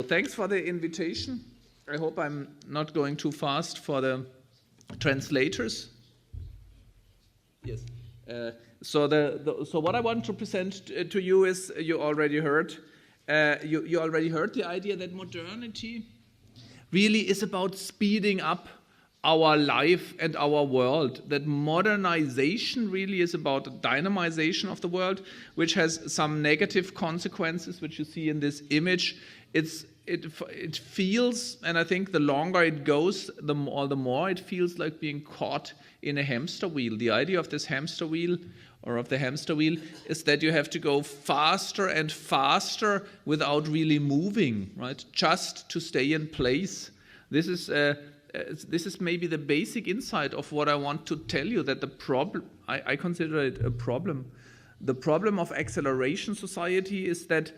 thanks for the invitation. I hope I'm not going too fast for the translators. Yes. So what I want to present to you is, you already heard the idea that modernity really is about speeding up our life and our world, that modernization really is about the dynamization of the world, which has some negative consequences, which you see in this image. It feels, and I think the longer it goes, the more it feels like being caught in a hamster wheel. The idea of this hamster wheel, or of the hamster wheel, is that you have to go faster and faster without really moving, right? Just to stay in place. This is maybe the basic insight of what I want to tell you, that the problem, I consider it a problem. The problem of acceleration society is that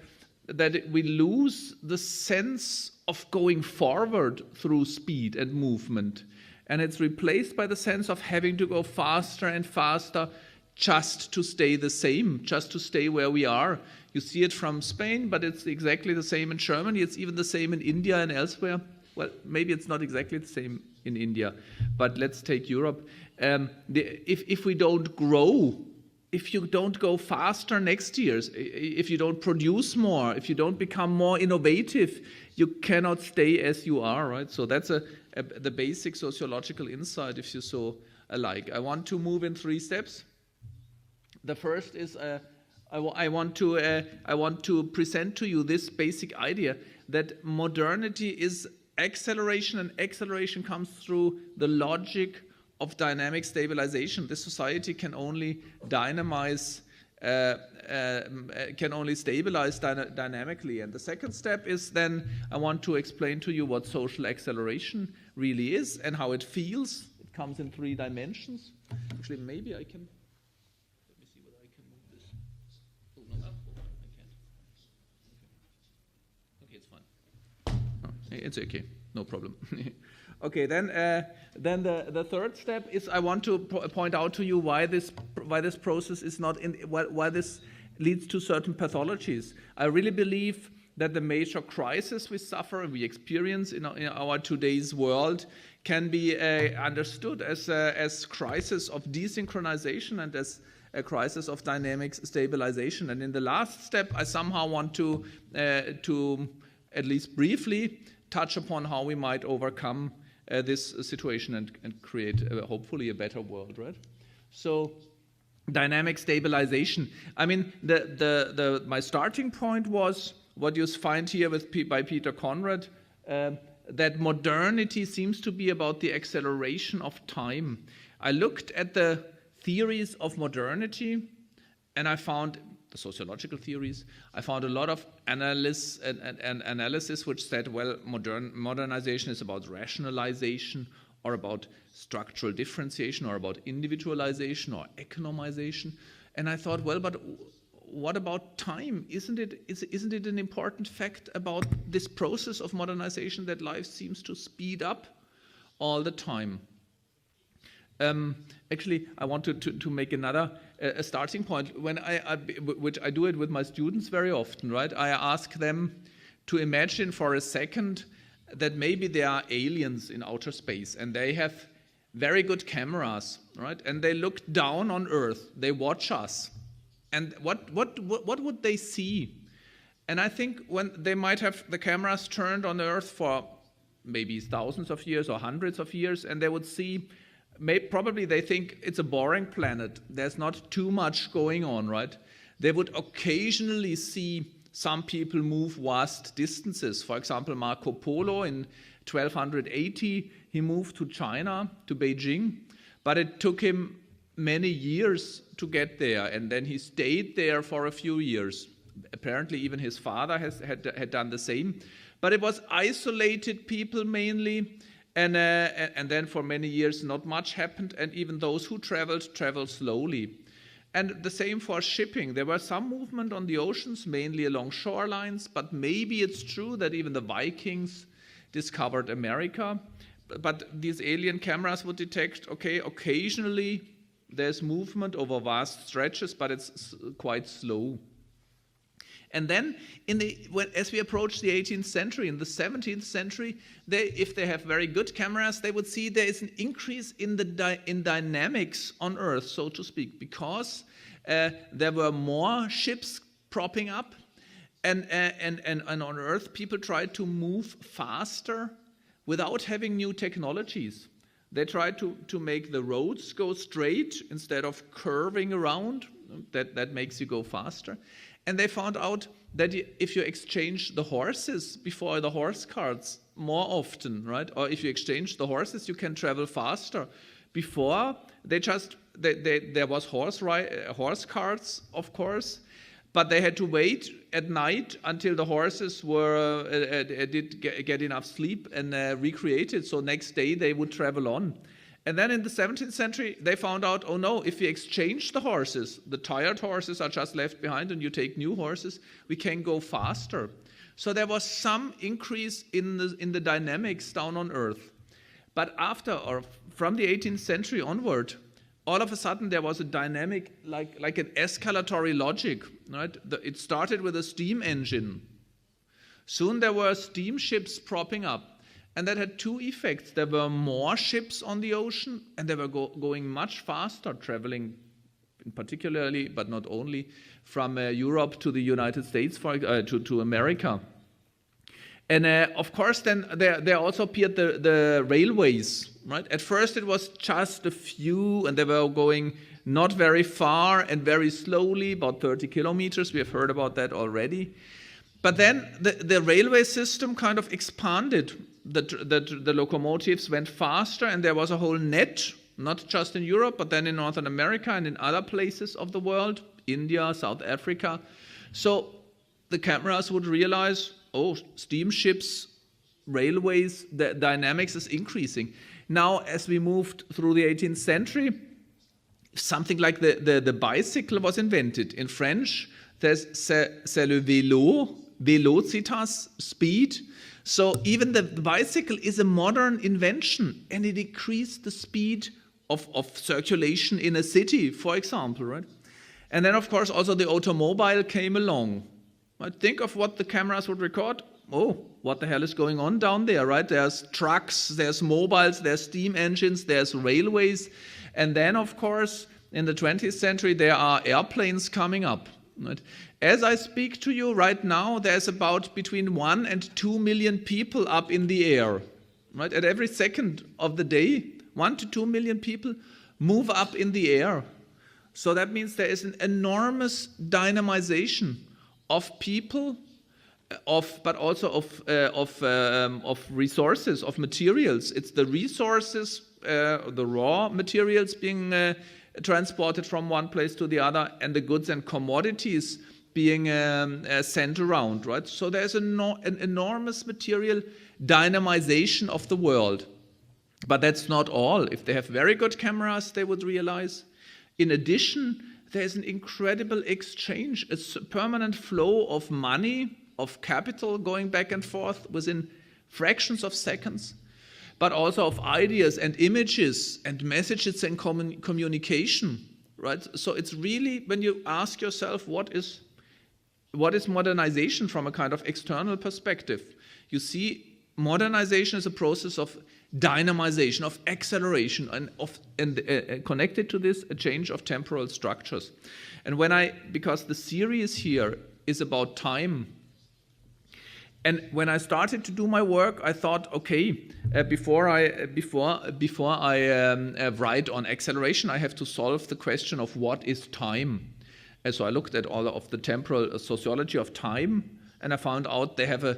we lose the sense of going forward through speed and movement. And it's replaced by the sense of having to go faster and faster just to stay the same, just to stay where we are. You see it from Spain, but it's exactly the same in Germany. It's even the same in India and elsewhere. Well, maybe it's not exactly the same in India, but let's take Europe. If we don't grow, if you don't go faster next year, if you don't produce more, if you don't become more innovative, you cannot stay as you are, right? So that's the basic sociological insight, if you so alike. I want to move in 3 steps. The first is I want to present to you this basic idea that modernity is acceleration, and acceleration comes through the logic of dynamic stabilization. This society can only stabilize dynamically. And the second step is then I want to explain to you what social acceleration really is and how it feels. It comes in 3 dimensions. Actually, maybe I can. Let me see whether I can move this. Oh, no, I can't. Okay, it's fine. Oh, it's okay, no problem. Okay, then the third step is I want to point out to you why this process is not why this leads to certain pathologies. I really believe that the major crisis we suffer and we experience in our today's world can be understood as crisis of desynchronization and as a crisis of dynamic stabilization. And in the last step, I somehow want to at least briefly touch upon how we might overcome this situation and create hopefully a better world, right? So dynamic stabilization. I mean, my starting point was what you find here by Peter Conrad, that modernity seems to be about the acceleration of time. I looked at the theories of modernity, and I found the sociological theories. I found a lot of analysis which said, well, modernization is about rationalization, or about structural differentiation, or about individualization or economization. And I thought, well, but what about time? Isn't it an important fact about this process of modernization that life seems to speed up all the time? Actually, I wanted to make another starting point. When which I do it with my students very often, right? I ask them to imagine for a second that maybe there are aliens in outer space and they have very good cameras, right? And they look down on Earth, they watch us, and what would they see? And I think when they might have the cameras turned on Earth for maybe thousands of years or hundreds of years, and they would see. Probably they think it's a boring planet. There's not too much going on, right? They would occasionally see some people move vast distances. For example, Marco Polo in 1280, he moved to China, to Beijing, but it took him many years to get there, and then he stayed there for a few years. Apparently even his father had done the same. But it was isolated people mainly, and then for many years not much happened, and even those who traveled slowly. And the same for shipping. There was some movement on the oceans, mainly along shorelines, but maybe it's true that even the Vikings discovered America. But these alien cameras would detect, okay, occasionally there's movement over vast stretches, but it's quite slow. And then, as we approach the 18th century, in the 17th century, if they have very good cameras, they would see there is an increase in dynamics on Earth, so to speak, because there were more ships propping up, and on Earth, people tried to move faster without having new technologies. They tried to make the roads go straight instead of curving around. That makes you go faster. And they found out that if you exchange the horses before the horse carts more often, right? Or if you exchange the horses, you can travel faster. Before, there was horse carts, of course, but they had to wait at night until the horses did get enough sleep and recreated. So next day they would travel on. And then in the 17th century, they found out, oh no, if we exchange the horses, the tired horses are just left behind and you take new horses, we can go faster. So there was some increase in the dynamics down on Earth. But from the 18th century onward, all of a sudden there was a dynamic, like an escalatory logic, right? It started with a steam engine. Soon there were steamships propping up. And that had two effects. There were more ships on the ocean, and they were going much faster, traveling particularly, but not only, from Europe to the United States, to America. And of course, then there also appeared the railways, right? At first, it was just a few, and they were going not very far and very slowly, about 30 kilometers. We have heard about that already. But then the railway system kind of expanded. The locomotives went faster, and there was a whole net, not just in Europe, but then in Northern America and in other places of the world, India, South Africa. So the cameras would realize, oh, steamships, railways, the dynamics is increasing. Now, as we moved through the 18th century, something like the bicycle was invented. In French, c'est le vélo, velocitas, speed. So even the bicycle is a modern invention, and it increased the speed of circulation in a city, for example, right? And then, of course, also the automobile came along. Right? Think of what the cameras would record. Oh, what the hell is going on down there, right? There's trucks, there's mobiles, there's steam engines, there's railways. And then, of course, in the 20th century, there are airplanes coming up. Right? As I speak to you right now, there's about between 1 and 2 million people up in the air. Right? At every second of the day, 1 to 2 million people move up in the air. So that means there is an enormous dynamization of people, but also of resources, of materials. It's the resources, the raw materials being transported from one place to the other, and the goods and commodities being sent around, right? So there's an enormous material dynamization of the world. But that's not all. If they have very good cameras, they would realize. In addition, there's an incredible exchange, a permanent flow of money, of capital going back and forth within fractions of seconds, but also of ideas and images and messages and communication, right? So it's really, when you ask yourself, what is modernization from a kind of external perspective? You see, modernization is a process of dynamization, of acceleration, and connected to this, a change of temporal structures. And because the series here is about time, and when I started to do my work, I thought, okay, before I write on acceleration, I have to solve the question of what is time. And so I looked at all of the temporal sociology of time, and I found out they have a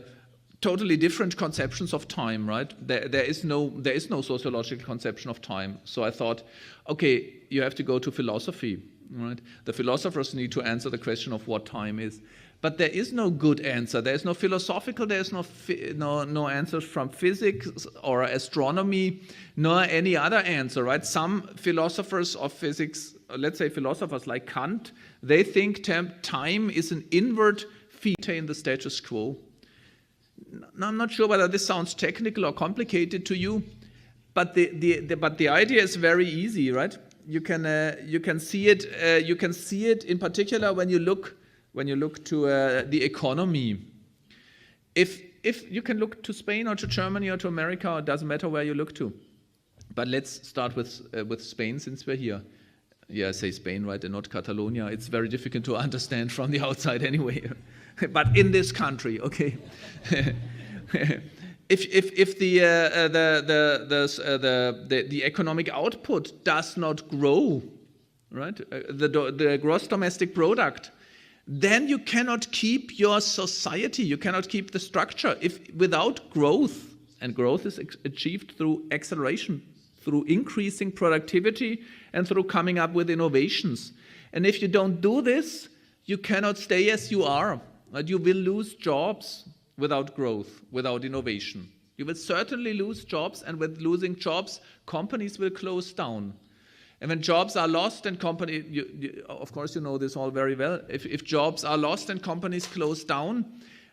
totally different conceptions of time, right? There is no sociological conception of time. So I thought, okay, you have to go to philosophy, right? The philosophers need to answer the question of what time is. But there is no good answer. There is no philosophical, there is no answers from physics or astronomy, nor any other answer, right? Some philosophers of physics, let's say philosophers like Kant, they think time is an inward feature in the status quo. Now, I'm not sure whether this sounds technical or complicated to you, but the idea is very easy, right? You can see it in particular when you look when you look to the economy. If you can look to Spain or to Germany or to America, it doesn't matter where you look to. But let's start with Spain, since we're here. Yeah, I say Spain, right, and not Catalonia. It's very difficult to understand from the outside anyway. But in this country, okay. If the economic output does not grow, right, the gross domestic product, then you cannot keep your society. You cannot keep the structure. Without growth, and growth is achieved through acceleration, through increasing productivity, and through coming up with innovations. And if you don't do this, you cannot stay as you are. Right? You will lose jobs without growth, without innovation. You will certainly lose jobs, and with losing jobs, companies will close down. And when jobs are lost and of course you know this all very well, if jobs are lost and companies close down,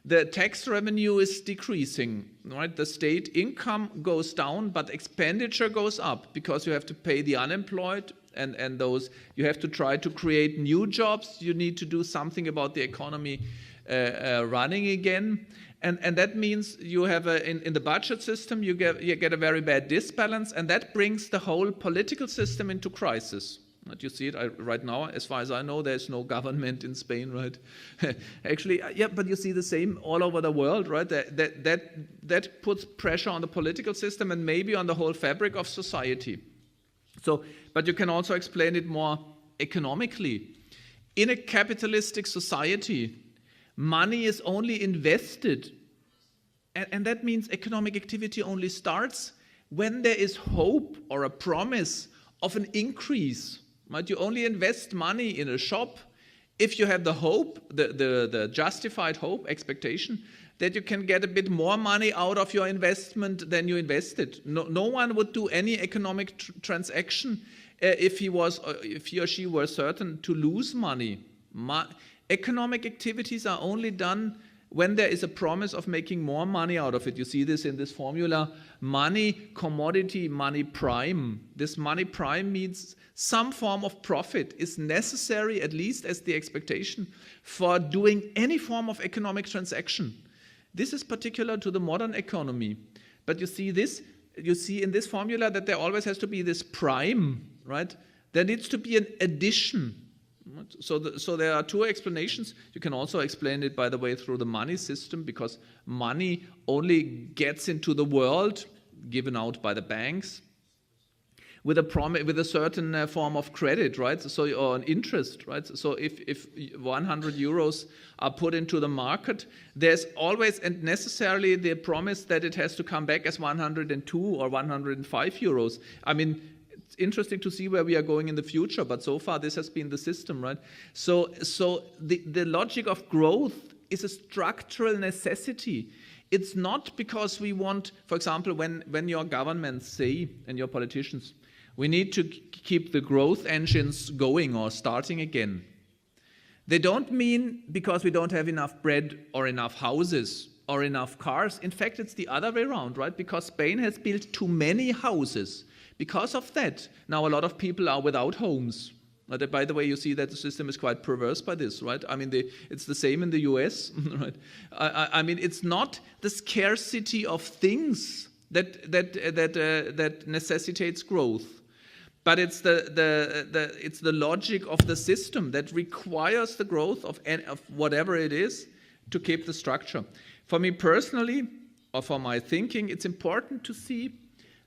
the tax revenue is decreasing, right? The state income goes down, but expenditure goes up because you have to pay the unemployed and those, you have to try to create new jobs. You need to do something about the economy running again. And that means you have in the budget system, you get a very bad disbalance, and that brings the whole political system into crisis. Right? You see it right now, as far as I know, there's no government in Spain, right? Actually, yeah, but you see the same all over the world, right? That puts pressure on the political system and maybe on the whole fabric of society. So, but you can also explain it more economically. In a capitalistic society, money is only invested, and that means economic activity only starts when there is hope or a promise of an increase. Right? You only invest money in a shop if you have the hope, the justified hope, expectation, that you can get a bit more money out of your investment than you invested. No one would do any economic transaction if he or she were certain to lose money. Economic activities are only done when there is a promise of making more money out of it. You see this in this formula, money, commodity, money prime. This money prime means some form of profit is necessary, at least as the expectation, for doing any form of economic transaction. This is particular to the modern economy. But you see in this formula that there always has to be this prime, right? There needs to be an addition. So there are two explanations. You can also explain it, by the way, through the money system, because money only gets into the world, given out by the banks, with a certain form of credit, right? So, or an interest, right? So if 100 euros are put into the market, there's always and necessarily the promise that it has to come back as 102 or 105 euros. I mean, it's interesting to see where we are going in the future, but so far this has been the system, right? So the logic of growth is a structural necessity. It's not because we want, for example, when your governments say, and your politicians, we need to keep the growth engines going or starting again. They don't mean because we don't have enough bread or enough houses or enough cars. In fact, it's the other way around, right? Because Spain has built too many houses. Because of that, now a lot of people are without homes. By the way, you see that the system is quite perverse by this, right? I mean, it's the same in the US, right? I mean, it's not the scarcity of things that necessitates growth, but it's the logic of the system that requires the growth of whatever it is to keep the structure. For me personally, or for my thinking, it's important to see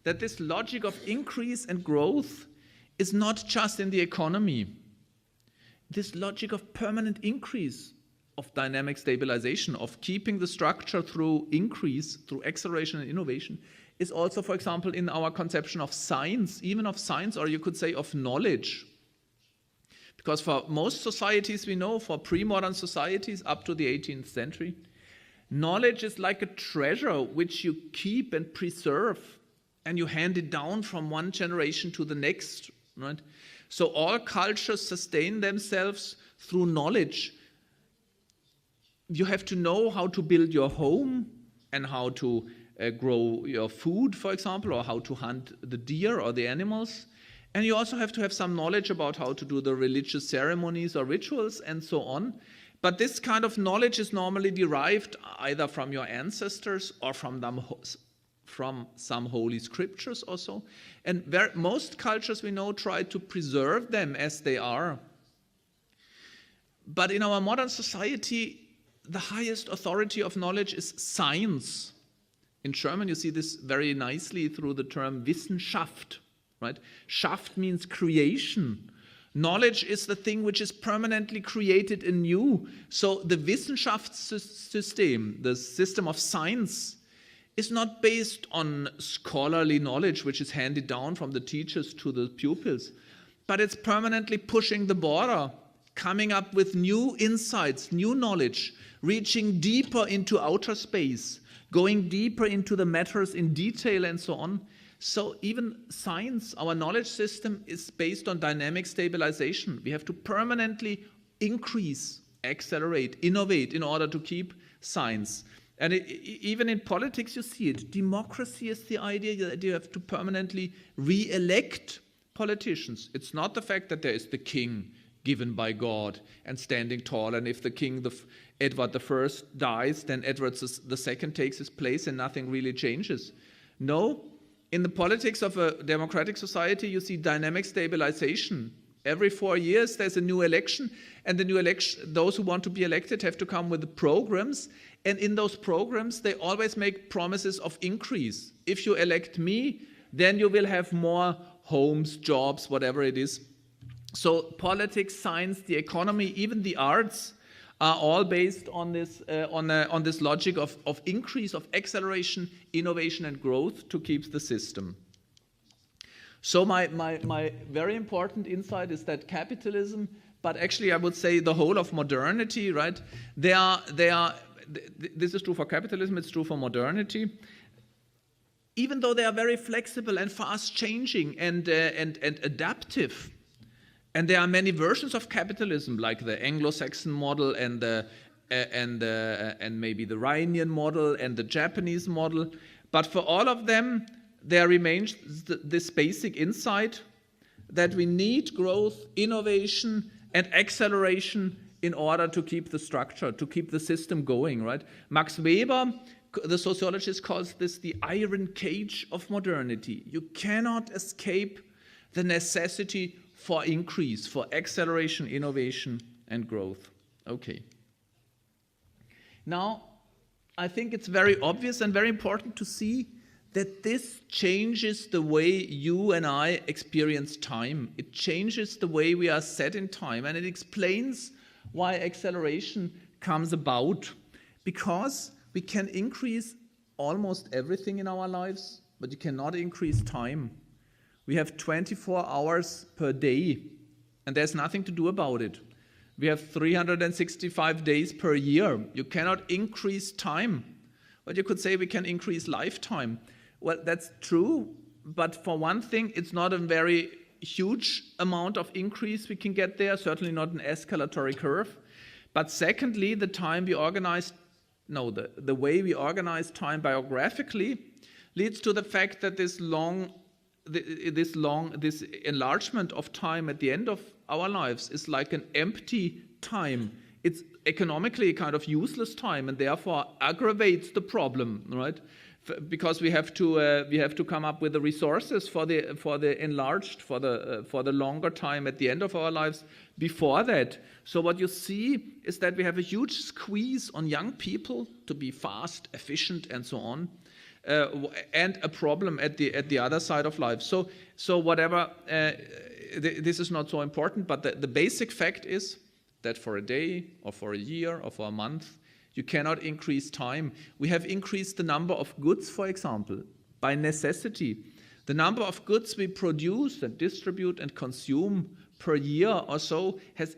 that this logic of increase and growth is not just in the economy. This logic of permanent increase, of dynamic stabilization, of keeping the structure through increase, through acceleration and innovation, is also, for example, in our conception of science, even of science, or you could say of knowledge. Because for most societies we know, for pre-modern societies up to the 18th century, knowledge is like a treasure which you keep and preserve, and you hand it down from one generation to the next, right? So all cultures sustain themselves through knowledge. You have to know how to build your home and how to grow your food, for example, or how to hunt the deer or the animals. And you also have to have some knowledge about how to do the religious ceremonies or rituals and so on. But this kind of knowledge is normally derived either from your ancestors or from some holy scriptures or so. And most cultures we know try to preserve them as they are. But in our modern society, the highest authority of knowledge is science. In German, you see this very nicely through the term Wissenschaft, right? Schaft means creation. Knowledge is the thing which is permanently created anew. So the Wissenschaftssystem, the system of science, is not based on scholarly knowledge, which is handed down from the teachers to the pupils, but it's permanently pushing the border, coming up with new insights, new knowledge, reaching deeper into outer space, going deeper into the matters in detail and so on. So even science, our knowledge system, is based on dynamic stabilization. We have to permanently increase, accelerate, innovate in order to keep science. And even in politics you see it. Democracy is the idea that you have to permanently re-elect politicians. It's not the fact that there is the king given by God and standing tall, and if the king, Edward I, dies, then Edward II takes his place and nothing really changes. No, in the politics of a democratic society you see dynamic stabilization. Every 4 years there's a new election, and the new election, those who want to be elected have to come with programs, and in those programs they always make promises of increase. If you elect me, then you will have more homes, jobs, whatever it is. So politics, science, the economy, even the arts are all based on this logic of increase, of acceleration, innovation and growth to keep the system. So my very important insight is that capitalism, but actually I would say the whole of modernity, right? This is true for capitalism, it's true for modernity. Even though they are very flexible and fast changing and adaptive, and there are many versions of capitalism, like the Anglo-Saxon model and maybe the Rhinian model and the Japanese model. But for all of them, there remains this basic insight that we need growth, innovation, and acceleration in order to keep the structure, to keep the system going, right? Max Weber, the sociologist, calls this the iron cage of modernity. You cannot escape the necessity for increase, for acceleration, innovation, and growth. Okay. Now, I think it's very obvious and very important to see that this changes the way you and I experience time. It changes the way we are set in time, and it explains why acceleration comes about. Because we can increase almost everything in our lives, but you cannot increase time. We have 24 hours per day, and there's nothing to do about it. We have 365 days per year. You cannot increase time, but you could say we can increase lifetime. Well, that's true, but for one thing, it's not a very huge amount of increase we can get there, certainly not an escalatory curve. But secondly, the way we organize time biographically leads to the fact that this enlargement of time at the end of our lives is like an empty time. It's economically a kind of useless time, and therefore aggravates the problem, right? Because we have to come up with the resources for the longer time at the end of our lives before that. So what you see is that we have a huge squeeze on young people to be fast, efficient, and so on. And a problem at the other side of life. So whatever, this is not so important, but the basic fact is that for a day or for a year or for a month, you cannot increase time. We have increased the number of goods, for example, by necessity. The number of goods we produce and distribute and consume per year or so has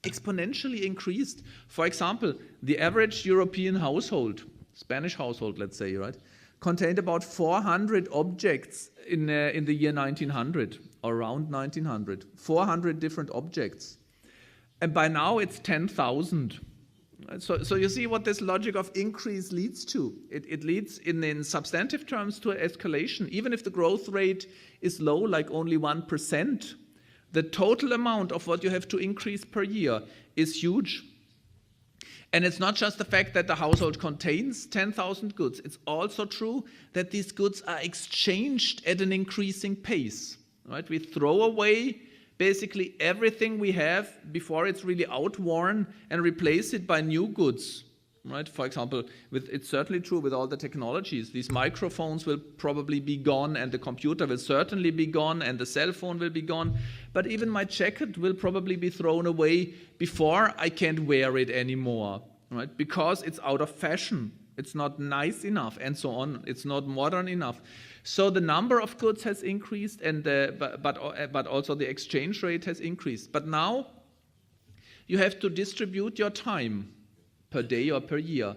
exponentially increased. For example, the average European household, Spanish household, let's say, right, contained about 400 objects in the year 1900, or around 1900. 400 different objects. And by now it's 10,000. So you see what this logic of increase leads to. It leads in substantive terms to an escalation. Even if the growth rate is low, like only 1%, the total amount of what you have to increase per year is huge. And it's not just the fact that the household contains 10,000 goods. It's also true that these goods are exchanged at an increasing pace. Right? We throw away basically everything we have before it's really outworn and replace it by new goods. Right? For example, it's certainly true with all the technologies. These microphones will probably be gone, and the computer will certainly be gone, and the cell phone will be gone. But even my jacket will probably be thrown away before I can't wear it anymore, right? Because it's out of fashion. It's not nice enough, and so on. It's not modern enough. So the number of goods has increased, and but also the exchange rate has increased. But now you have to distribute your time per day or per year,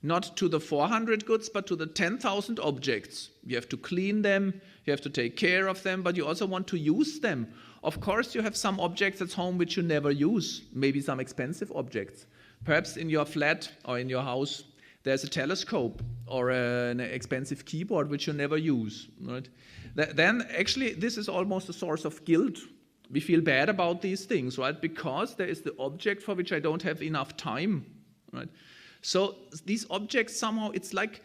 not to the 400 goods, but to the 10,000 objects. You have to clean them, you have to take care of them, but you also want to use them. Of course, you have some objects at home which you never use, maybe some expensive objects. Perhaps in your flat or in your house, there's a telescope or an expensive keyboard which you never use. Right? Then actually, this is almost a source of guilt. We feel bad about these things, right? Because there is the object for which I don't have enough time. Right? So these objects somehow, it's like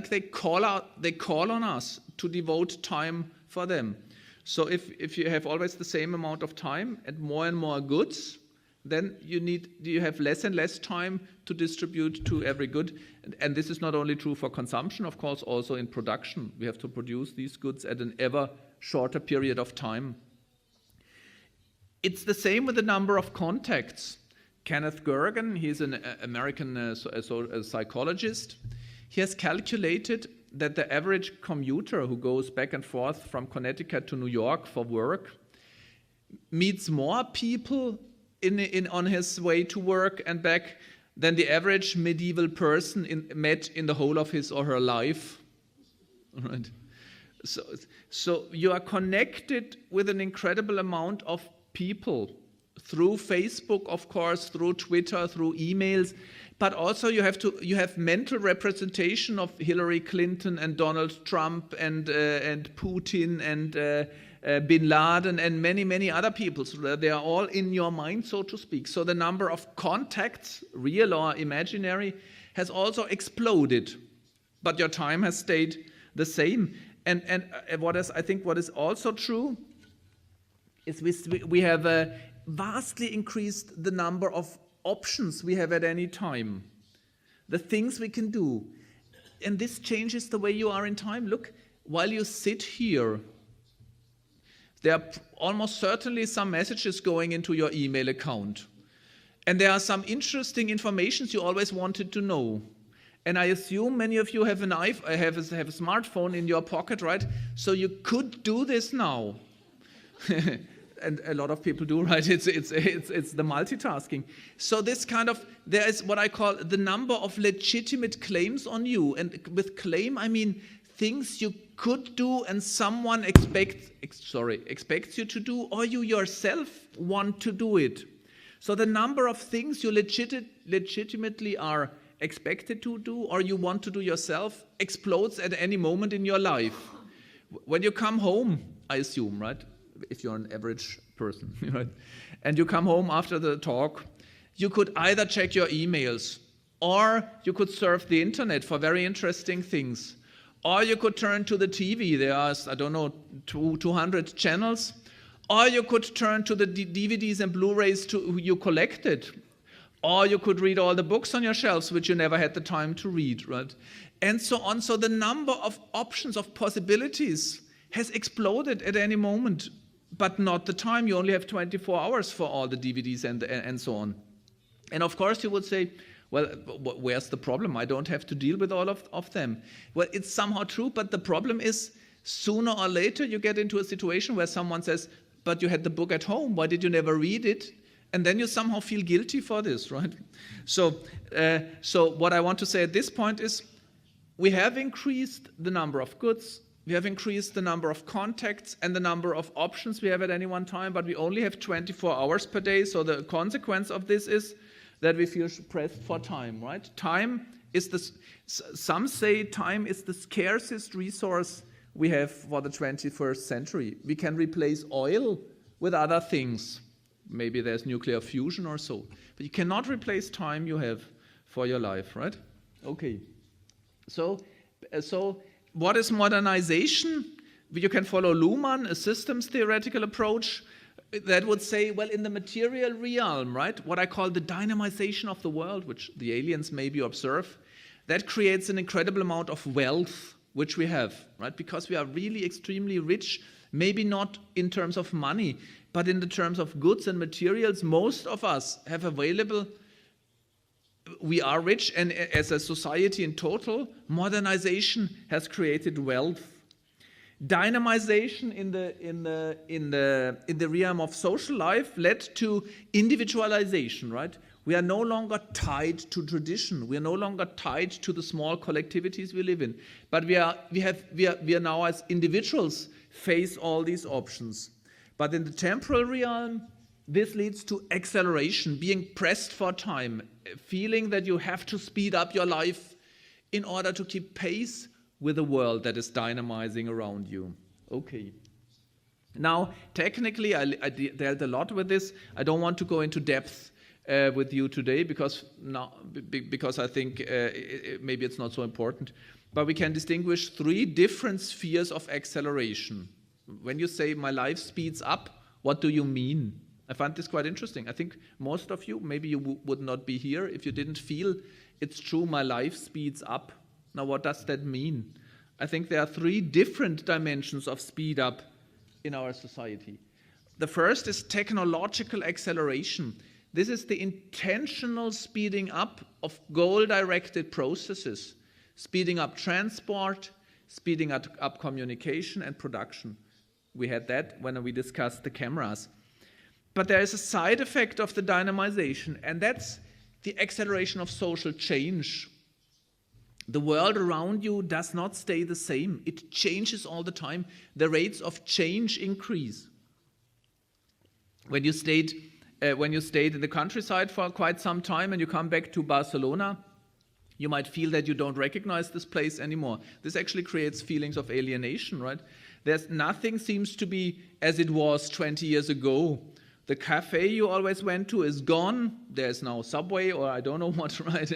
they call on us to devote time for them. So if you have always the same amount of time and more goods, then you have less and less time to distribute to every good. And this is not only true for consumption, of course, also in production. We have to produce these goods at an ever shorter period of time. It's the same with the number of contacts. Kenneth Gergen, he's an American psychologist. He has calculated that the average commuter who goes back and forth from Connecticut to New York for work meets more people on his way to work and back than the average medieval person met in the whole of his or her life. Right? So you are connected with an incredible amount of people through Facebook, of course, through Twitter, through emails, but also you have mental representation of Hillary Clinton and Donald Trump and Putin and Bin Laden and many other people. So they are all in your mind, so to speak. So the number of contacts, real or imaginary, has also exploded, but your time has stayed the same. And what is also true is we have vastly increased the number of options we have at any time, the things we can do. And this changes the way you are in time. Look, while you sit here, there are almost certainly some messages going into your email account. And there are some interesting information you always wanted to know. And I assume many of you have a smartphone in your pocket, right? So you could do this now. And a lot of people do, right? It's the multitasking. So there is what I call the number of legitimate claims on you. And with claim, I mean things you could do and someone expects you to do, or you yourself want to do it. So the number of things you legitimately are expected to do or you want to do yourself explodes at any moment in your life. When you come home, I assume, right? If you're an average person, right? And you come home after the talk, you could either check your emails, or you could surf the internet for very interesting things, or you could turn to the TV. There are, 200 channels, or you could turn to the DVDs and Blu-rays you collected, or you could read all the books on your shelves which you never had the time to read, right? And so on. So the number of options, of possibilities has exploded at any moment. But not the time. You only have 24 hours for all the DVDs and so on. And of course you would say, well, where's the problem? I don't have to deal with all of them. Well, it's somehow true, but the problem is sooner or later you get into a situation where someone says, but you had the book at home, why did you never read it? And then you somehow feel guilty for this, right? So what I want to say at this point is we have increased the number of goods, we have increased the number of contacts and the number of options we have at any one time, but we only have 24 hours per day. So the consequence of this is that we feel pressed for time, right? Some say time is the scarcest resource we have for the 21st century. We can replace oil with other things. Maybe there's nuclear fusion or so. But you cannot replace time you have for your life, right? Okay. So what is modernization? You can follow Luhmann, a systems theoretical approach that would say, well, in the material realm, right, what I call the dynamization of the world, which the aliens maybe observe, that creates an incredible amount of wealth, which we have, right, because we are really extremely rich, maybe not in terms of money, but in the terms of goods and materials. Most of us have available. We are rich, and as a society in total, modernization has created wealth. Dynamization in the realm of social life led to individualization, right? We are no longer tied to tradition. We are no longer tied to the small collectivities we live in. But we are now as individuals face all these options. But in the temporal realm, this leads to acceleration, being pressed for time, feeling that you have to speed up your life in order to keep pace with a world that is dynamizing around you. Okay. Now, technically, I dealt a lot with this. I don't want to go into depth with you today because I think maybe it's not so important. But we can distinguish 3 different spheres of acceleration. When you say my life speeds up, what do you mean? I find this quite interesting. I think most of you, maybe you would not be here if you didn't feel it's true, my life speeds up. Now, what does that mean? I think there are 3 different dimensions of speed up in our society. The first is technological acceleration. This is the intentional speeding up of goal-directed processes, speeding up transport, speeding up communication and production. We had that when we discussed the cameras. But there is a side effect of the dynamization, and that's the acceleration of social change. The world around you does not stay the same. It changes all the time. The rates of change increase. When you stayed in the countryside for quite some time and you come back to Barcelona, you might feel that you don't recognize this place anymore. This actually creates feelings of alienation, right? Nothing seems to be as it was 20 years ago. The cafe you always went to is gone. There's now Subway or I don't know what, right?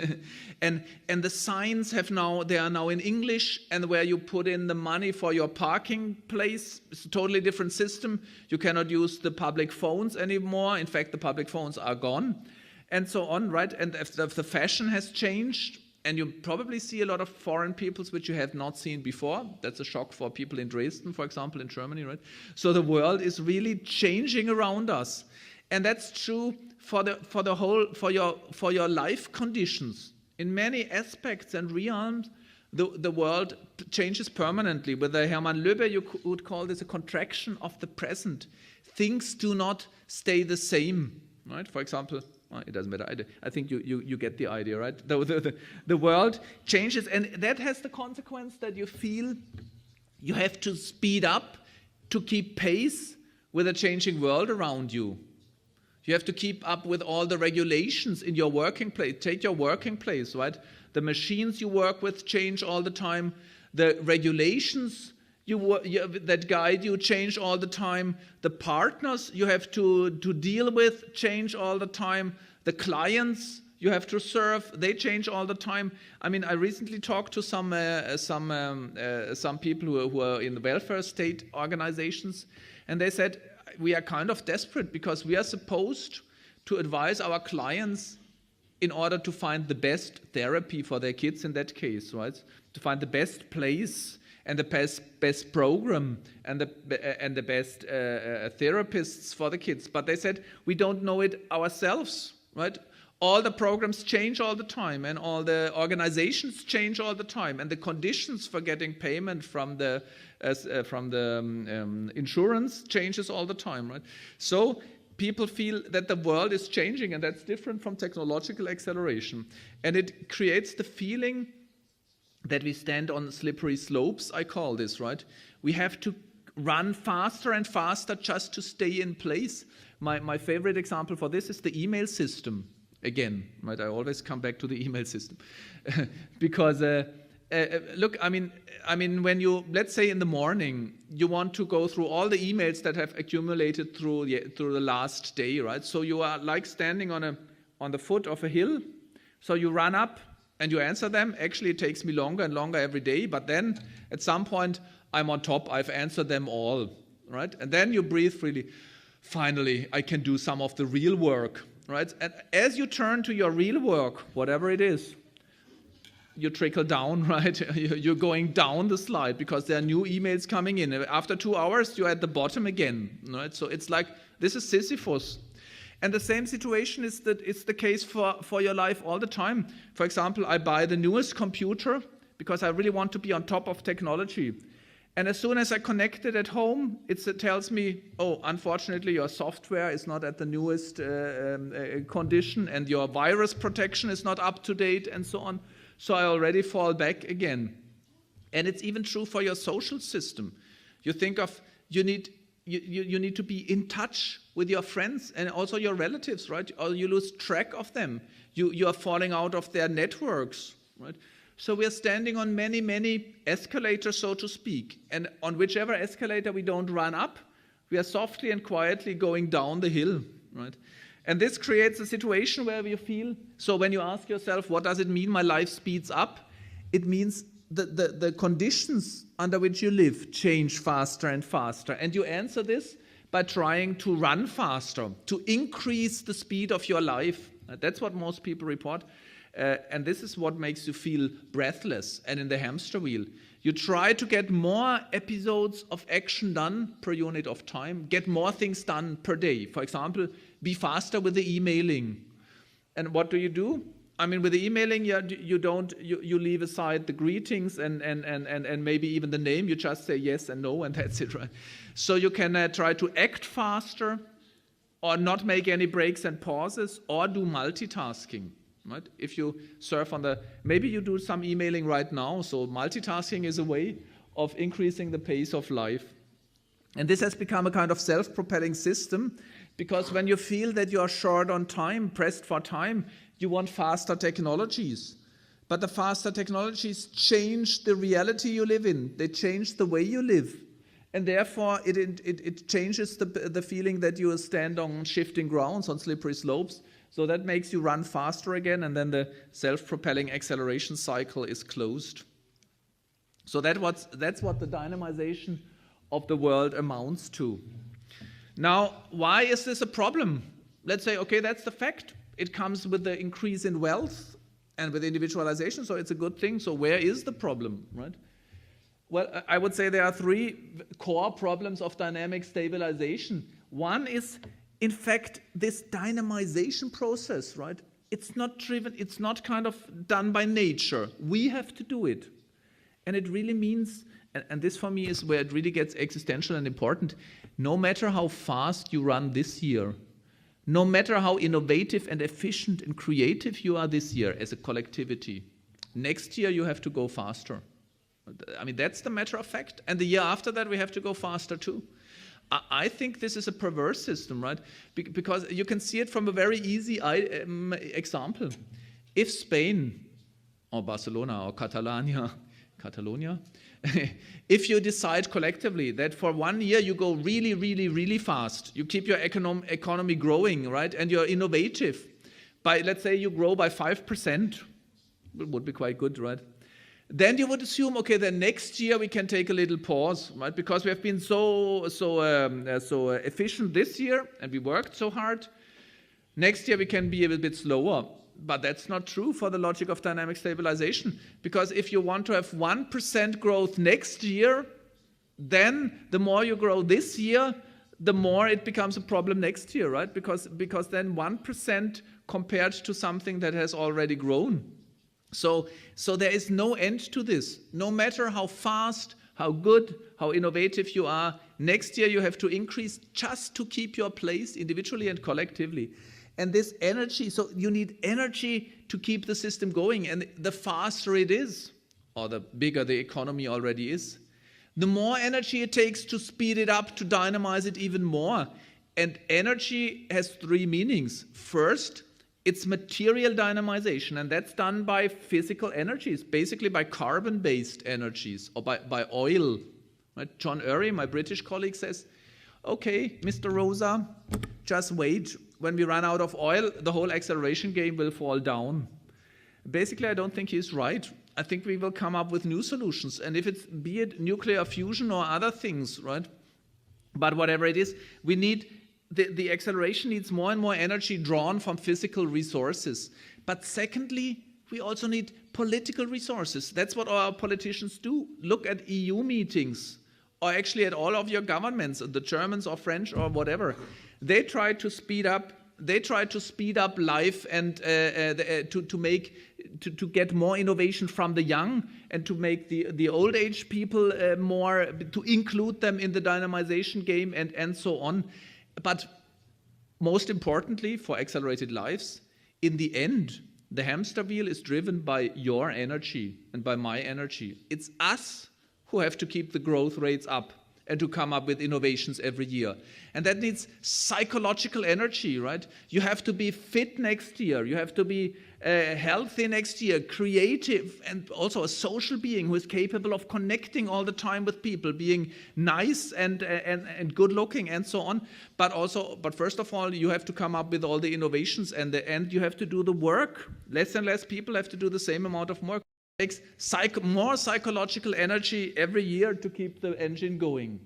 and the signs they are now in English, and where you put in the money for your parking place, it's a totally different system. You cannot use the public phones anymore. In fact, the public phones are gone, and so on, right? And if the fashion has changed, and you probably see a lot of foreign peoples which you have not seen before. That's a shock for people in Dresden, for example, in Germany, right? So the world is really changing around us, and that's true for your life conditions. In many aspects and realms, the world changes permanently. With the Hermann Löbe, you would call this a contraction of the present. Things do not stay the same, right? For example. Well, it doesn't matter. I think you get the idea, right? The world changes, and that has the consequence that you feel you have to speed up to keep pace with a changing world around you. You have to keep up with all the regulations in your working place. Take your working place, right? The machines you work with change all the time. The regulations that guide you change all the time. The partners you have to deal with change all the time. The clients you have to serve, they change all the time. I mean, I recently talked to some people who are in the welfare state organizations, and they said, we are kind of desperate because we are supposed to advise our clients in order to find the best therapy for their kids in that case, right? To find the best place and the best program and the best therapists for the kids. But they said, we don't know it ourselves, right? All the programs change all the time, and all the organizations change all the time, and the conditions for getting payment from the insurance changes all the time, right? So people feel that the world is changing, and that's different from technological acceleration. And it creates the feeling that we stand on slippery slopes, I call this, right? We have to run faster and faster just to stay in place. My favorite example for this is the email system. Again, right? I always come back to the email system because look, I mean, when you, let's say in the morning, you want to go through all the emails that have accumulated through the last day, right? So you are like standing on the foot of a hill So you run up and you answer them. Actually, it takes me longer and longer every day, but then at some point, I'm on top. I've answered them all, right? And then you breathe freely. Finally, I can do some of the real work, right? And as you turn to your real work, whatever it is, you trickle down, right? You're going down the slide because there are new emails coming in. After 2 hours, you're at the bottom again, right? So it's like, this is Sisyphus. And the same situation is that it's the case for your life all the time. For example, I buy the newest computer because I really want to be on top of technology. And as soon as I connect it at home, it tells me, oh, unfortunately, your software is not at the newest condition and your virus protection is not up to date and so on. So I already fall back again. And it's even true for your social system. You think of, you need to be in touch with your friends and also your relatives, right? Or you lose track of them. You are falling out of their networks, right? So we are standing on many, many escalators, so to speak. And on whichever escalator we don't run up, we are softly and quietly going down the hill, right? And this creates a situation where you feel, so when you ask yourself, what does it mean my life speeds up? It means the conditions under which you live change faster and faster. And you answer this by trying to run faster, to increase the speed of your life. That's what most people report. And this is what makes you feel breathless and in the hamster wheel. You try to get more episodes of action done per unit of time, get more things done per day. For example, be faster with the emailing. And what do? I mean, with the emailing, you leave aside the greetings and maybe even the name. You just say yes and no, and that's it, right? So you can try to act faster, or not make any breaks and pauses, or do multitasking. Right? If you surf on maybe you do some emailing right now, so multitasking is a way of increasing the pace of life. And this has become a kind of self-propelling system, because when you feel that you are short on time, pressed for time, you want faster technologies. But the faster technologies change the reality you live in. They change the way you live. And therefore, it changes the feeling that you stand on shifting grounds, on slippery slopes. So that makes you run faster again, and then the self-propelling acceleration cycle is closed. So that's what the dynamization of the world amounts to. Now, why is this a problem? Let's say, okay, that's the fact. It comes with the increase in wealth and with individualization, so it's a good thing. So where is the problem, right? Well, I would say there are 3 core problems of dynamic stabilization. One is, in fact, this dynamization process, right? It's not driven, it's not kind of done by nature. We have to do it. And it really means, and this for me is where it really gets existential and important, no matter how fast you run this year, no matter how innovative and efficient and creative you are this year as a collectivity, next year you have to go faster. I mean, that's the matter of fact. And the year after that, we have to go faster too. I think this is a perverse system, right? Because you can see it from a very easy example. If Spain or Barcelona or Catalonia, if you decide collectively that for 1 year you go really, really, really fast, you keep your economy growing, right? And you're innovative. Let's say you grow by 5%, it would be quite good, right? Then you would assume, okay, then next year we can take a little pause, right? Because we have been so efficient this year and we worked so hard. Next year we can be a little bit slower. But that's not true for the logic of dynamic stabilization. Because if you want to have 1% growth next year, then the more you grow this year, the more it becomes a problem next year, right? Because then 1% compared to something that has already grown. So there is no end to this. No matter how fast, how good, how innovative you are, next year you have to increase just to keep your place individually and collectively. And this energy, so you need energy to keep the system going. And the faster it is, or the bigger the economy already is, the more energy it takes to speed it up, to dynamize it even more. And energy has 3 meanings. First, it's material dynamization, and that's done by physical energies, basically by carbon-based energies, or by oil. Right? John Urry, my British colleague, says, okay, Mr. Rosa, just wait. When we run out of oil, the whole acceleration game will fall down. Basically, I don't think he's right. I think we will come up with new solutions. And if it's, be it nuclear fusion or other things, right? But whatever it is, we need, the acceleration needs more and more energy drawn from physical resources. But secondly, we also need political resources. That's what our politicians do. Look at EU meetings, or actually at all of your governments, the Germans or French or whatever. They try to speed up life and to get more innovation from the young, and to make the old age people more, to include them in the dynamization game, and so on. But most importantly, for accelerated lives, in the end, the hamster wheel is driven by your energy and by my energy. It's us who have to keep the growth rates up and to come up with innovations every year. And that needs psychological energy, right? You have to be fit next year. You have to be healthy next year, creative, and also a social being who is capable of connecting all the time with people, being nice and good looking and so on. But first of all, you have to come up with all the innovations, and you have to do the work. Less and less people have to do the same amount of work. It takes more psychological energy every year to keep the engine going.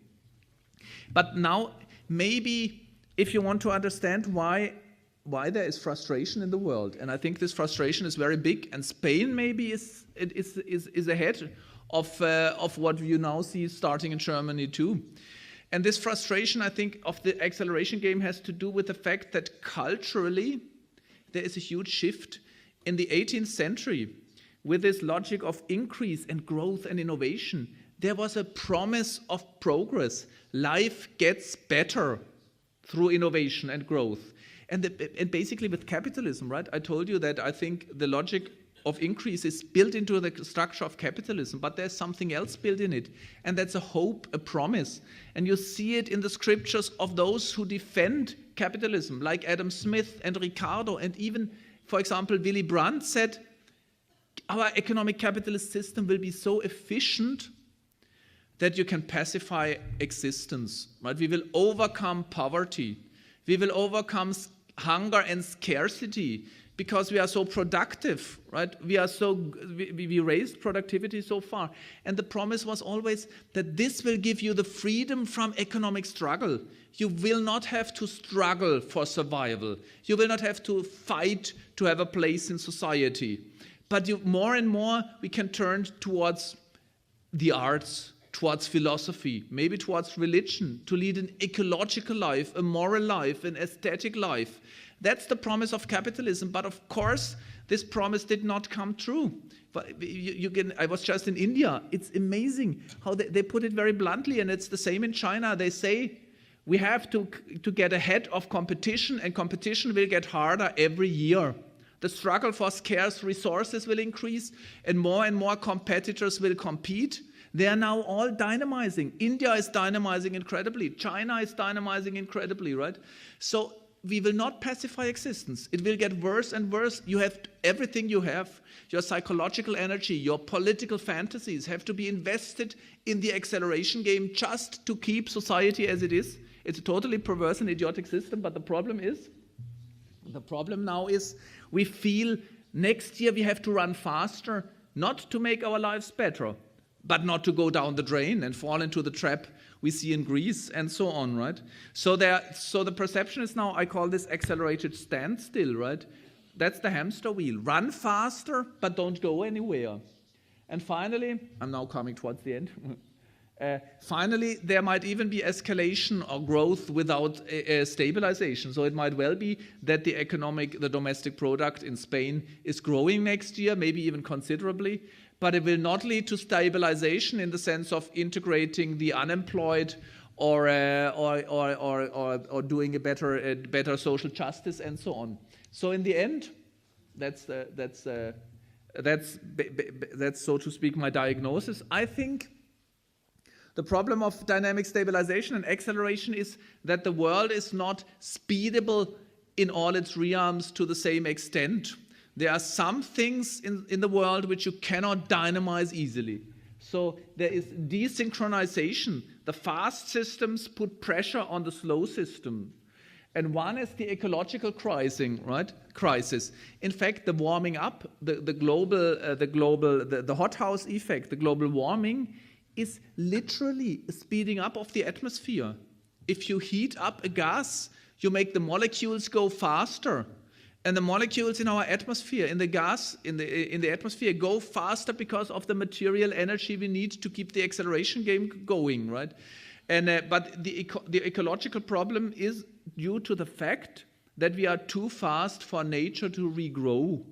But now, maybe if you want to understand why there is frustration in the world, and I think this frustration is very big, and Spain maybe is ahead of what you now see starting in Germany too. And this frustration, I think, of the acceleration game has to do with the fact that culturally there is a huge shift. In the 18th century, with this logic of increase and growth and innovation, there was a promise of progress. Life gets better through innovation and growth. And basically with capitalism, right? I told you that I think the logic of increase is built into the structure of capitalism, but there's something else built in it. And that's a hope, a promise. And you see it in the scriptures of those who defend capitalism, like Adam Smith and Ricardo, and even, for example, Willy Brandt said, our economic capitalist system will be so efficient that you can pacify existence, right? We will overcome poverty. We will overcome hunger and scarcity because we are so productive, right? We raised productivity so far. And the promise was always that this will give you the freedom from economic struggle. You will not have to struggle for survival. You will not have to fight to have a place in society. But more and more we can turn towards the arts, towards philosophy, maybe towards religion, to lead an ecological life, a moral life, an aesthetic life. That's the promise of capitalism. But of course, this promise did not come true. But I was just in India. It's amazing how they put it very bluntly, and it's the same in China. They say we have to get ahead of competition, and competition will get harder every year. The struggle for scarce resources will increase, and more competitors will compete. They are now all dynamizing. India is dynamizing incredibly. China is dynamizing incredibly, right? So we will not pacify existence. It will get worse and worse. You have everything you have, your psychological energy, your political fantasies have to be invested in the acceleration game just to keep society as it is. It's a totally perverse and idiotic system, but the problem now is we feel next year we have to run faster, not to make our lives better, but not to go down the drain and fall into the trap we see in Greece and so on, right? So the perception is now, I call this accelerated standstill, right? That's the hamster wheel. Run faster, but don't go anywhere. And finally, I'm now coming towards the end. Finally, there might even be escalation or growth without stabilization. So it might well be that the domestic product in Spain is growing next year, maybe even considerably, but it will not lead to stabilization in the sense of integrating the unemployed or doing a better social justice and so on. So in the end, that's so to speak my diagnosis. I think the problem of dynamic stabilization and acceleration is that the world is not speedable in all its realms to the same extent. There are some things in the world which you cannot dynamize easily. So there is desynchronization. The fast systems put pressure on the slow system. And one is the ecological crisis. In fact, the warming up, the hothouse effect, the global warming, is literally a speeding up of the atmosphere. If you heat up a gas, you make the molecules go faster. And the molecules in our atmosphere, in the gas, in the atmosphere, go faster because of the material energy we need to keep the acceleration game going, right? And but the ecological problem is due to the fact that we are too fast for nature to regrow.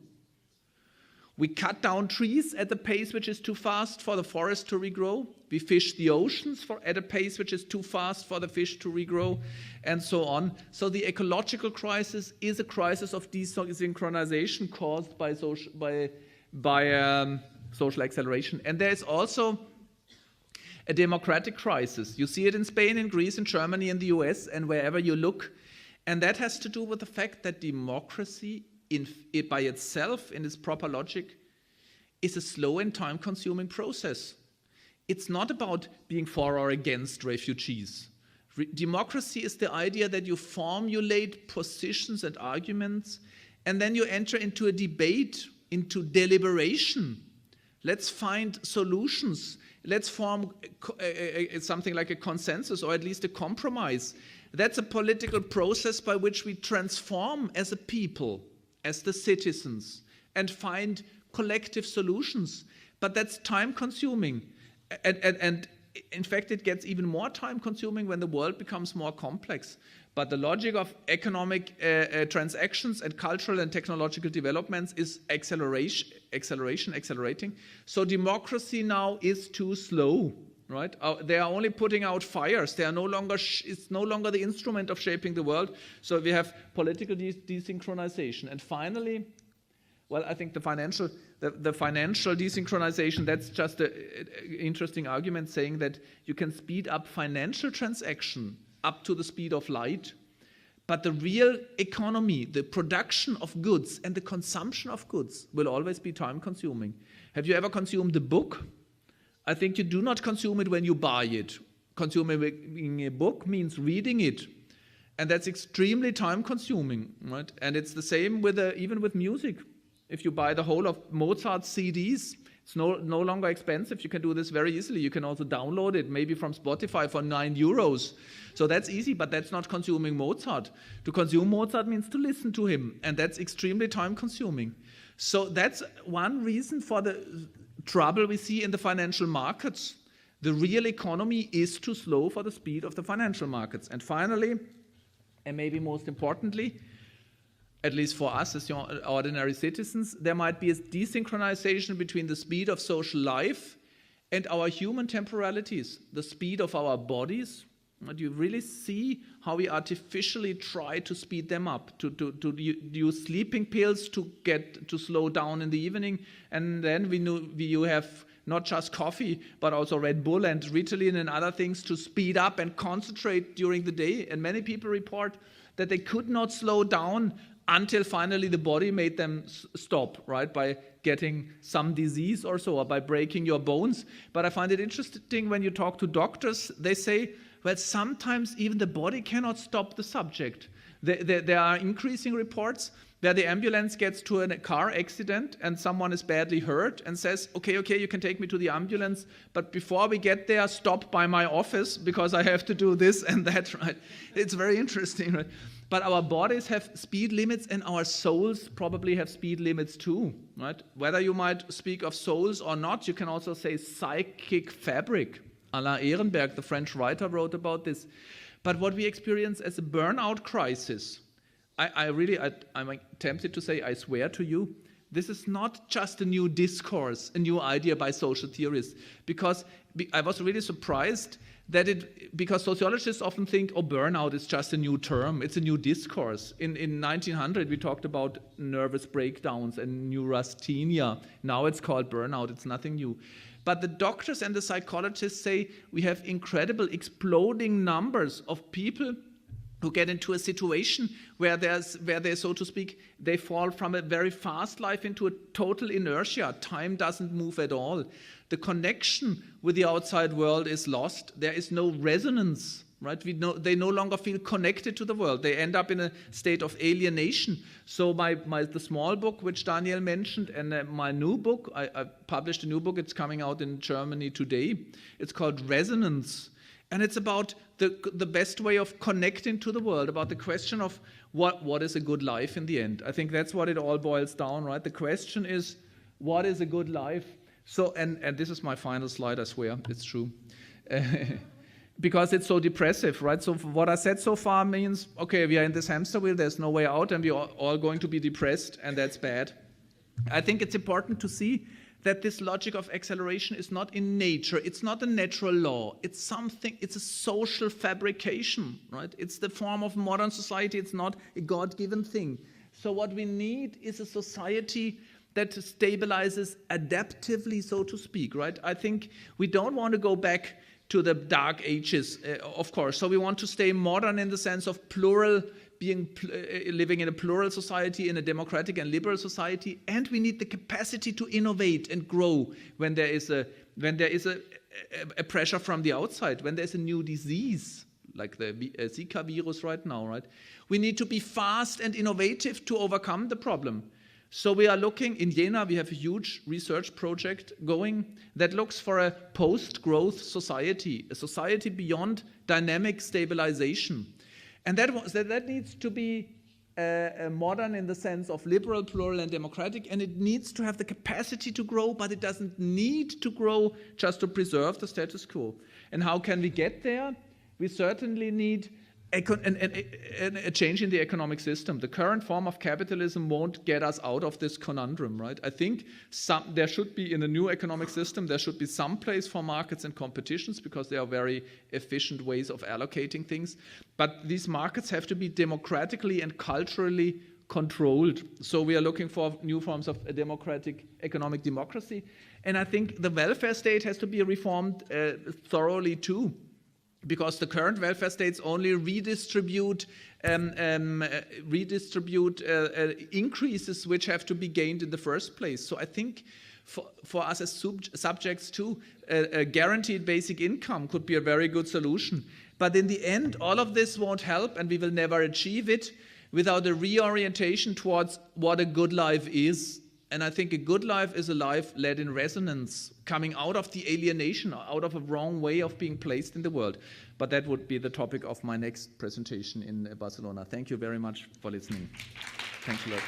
We cut down trees at a pace which is too fast for the forest to regrow. We fish the oceans at a pace which is too fast for the fish to regrow, and so on. So the ecological crisis is a crisis of desynchronization caused by social acceleration. And there is also a democratic crisis. You see it in Spain, in Greece, in Germany, in the US, and wherever you look. And that has to do with the fact that democracy by itself, in its proper logic, is a slow and time-consuming process. It's not about being for or against refugees. Democracy is the idea that you formulate positions and arguments, and then you enter into a debate, into deliberation. Let's find solutions. Let's form something like a consensus, or at least a compromise. That's a political process by which we transform as a people, as the citizens, and find collective solutions. But that's time-consuming. And in fact, it gets even more time-consuming when the world becomes more complex. But the logic of economic transactions and cultural and technological developments is accelerating. So democracy now is too slow, right? They are only putting out fires. They are it's no longer the instrument of shaping the world. So we have political desynchronization. And finally, well, I think the financial desynchronization, that's just an interesting argument saying that you can speed up financial transaction up to the speed of light, but the real economy, the production of goods and the consumption of goods will always be time-consuming. Have you ever consumed a book? I think you do not consume it when you buy it. Consuming a book means reading it, and that's extremely time-consuming, right? And it's the same even with music. If you buy the whole of Mozart's CDs, it's no longer expensive. You can do this very easily. You can also download it, maybe from Spotify for €9. So that's easy, but that's not consuming Mozart. To consume Mozart means to listen to him, and that's extremely time-consuming. So that's one reason for the trouble we see in the financial markets. The real economy is too slow for the speed of the financial markets. And finally, and maybe most importantly, at least for us as ordinary citizens, there might be a desynchronization between the speed of social life and our human temporalities, the speed of our bodies. Do you really see how we artificially try to speed them up, to use sleeping pills to slow down in the evening, and then you have not just coffee, but also Red Bull and Ritalin and other things to speed up and concentrate during the day. And many people report that they could not slow down until finally the body made them stop, right, by getting some disease or so, or by breaking your bones. But I find it interesting when you talk to doctors, they say, well, sometimes even the body cannot stop the subject. There are increasing reports where the ambulance gets to a car accident and someone is badly hurt and says, okay, you can take me to the ambulance, but before we get there, stop by my office because I have to do this and that, right? It's very interesting, right? But our bodies have speed limits and our souls probably have speed limits too, right? Whether you might speak of souls or not, you can also say psychic fabric. Alain Ehrenberg, the French writer, wrote about this. But what we experience as a burnout crisis, I'm tempted to say, I swear to you, this is not just a new discourse, a new idea by social theorists, because I was really surprised because sociologists often think, burnout is just a new term, it's a new discourse. In 1900, we talked about nervous breakdowns and neurasthenia. Now it's called burnout, it's nothing new. But the doctors and the psychologists say we have incredible exploding numbers of people who get into a situation where they, so to speak, they fall from a very fast life into a total inertia. Time doesn't move at all. The connection with the outside world is lost. There is no resonance right? They no longer feel connected to the world. They end up in a state of alienation. So the small book, which Daniel mentioned, and my new book, I published a new book. It's coming out in Germany today. It's called Resonance. And it's about the best way of connecting to the world, about the question of what is a good life in the end. I think that's what it all boils down, right? The question is, what is a good life? So, and this is my final slide, I swear, it's true. Because it's so depressive, right? So what I said so far means, okay, we are in this hamster wheel, there's no way out, and we are all going to be depressed, and that's bad. I think it's important to see that this logic of acceleration is not in nature, it's not a natural law, it's a social fabrication, right? It's the form of modern society, it's not a God-given thing. So what we need is a society that stabilizes adaptively, so to speak, right? I think we don't want to go back to the dark ages, of course. So we want to stay modern in the sense of plural, living in a plural society, in a democratic and liberal society, and we need the capacity to innovate and grow when there is a pressure from the outside, when there's a new disease like the Zika virus right now, right? We need to be fast and innovative to overcome the problem. So we are looking, in Jena we have a huge research project going that looks for a post-growth society, a society beyond dynamic stabilization. And that needs to be modern in the sense of liberal, plural, and democratic, and it needs to have the capacity to grow, but it doesn't need to grow just to preserve the status quo. And how can we get there? We certainly need a change in the economic system. The current form of capitalism won't get us out of this conundrum, right? I think there should be, in a new economic system, there should be some place for markets and competitions because they are very efficient ways of allocating things. But these markets have to be democratically and culturally controlled. So we are looking for new forms of a democratic economic democracy. And I think the welfare state has to be reformed thoroughly too, because the current welfare states only redistribute increases which have to be gained in the first place. So I think for us as subjects too, a guaranteed basic income could be a very good solution. But in the end, all of this won't help, and we will never achieve it without a reorientation towards what a good life is. And I think a good life is a life led in resonance, coming out of the alienation, out of a wrong way of being placed in the world. But that would be the topic of my next presentation in Barcelona. Thank you very much for listening. Thanks a lot.